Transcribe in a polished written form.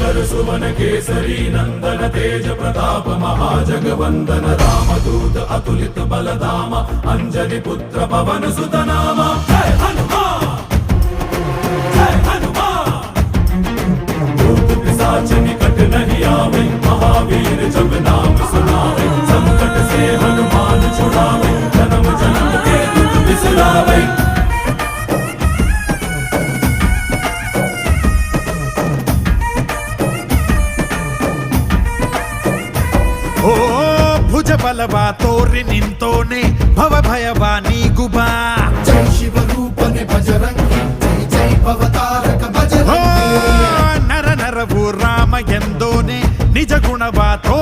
शङ्कर सुवन केसरी नन्दन तेज प्रताप महाजगवन्दन रामदूत अतुलित बलधाम अंजनी पुत्र पवन सुत नाम जय हनुमान जय हनुमान। भूत पिशाच निकट नहीं आवे महावीर जब नाम सुनावे संकट से हनुमान छुड़ावे जन्म जन्म के दुख बिसरावे। ಓ ಭುಜ ಬಲವಾ ತೋರಿ ನಿಂತೋನೆ ಭವ ಭಯವಾ ನೀಗುಬಾ ಜೈ ಶಿವ ರೂಪನೆ ಭಜರಂಗಿ ಜೈ ಜೈ ಭವತಾರಕ ಭಜರಂಗಿ ನರ ನರವು ರಾಮ ಎಂದೋನೆ ನಿಜ ಗುಣವಾ ತೋ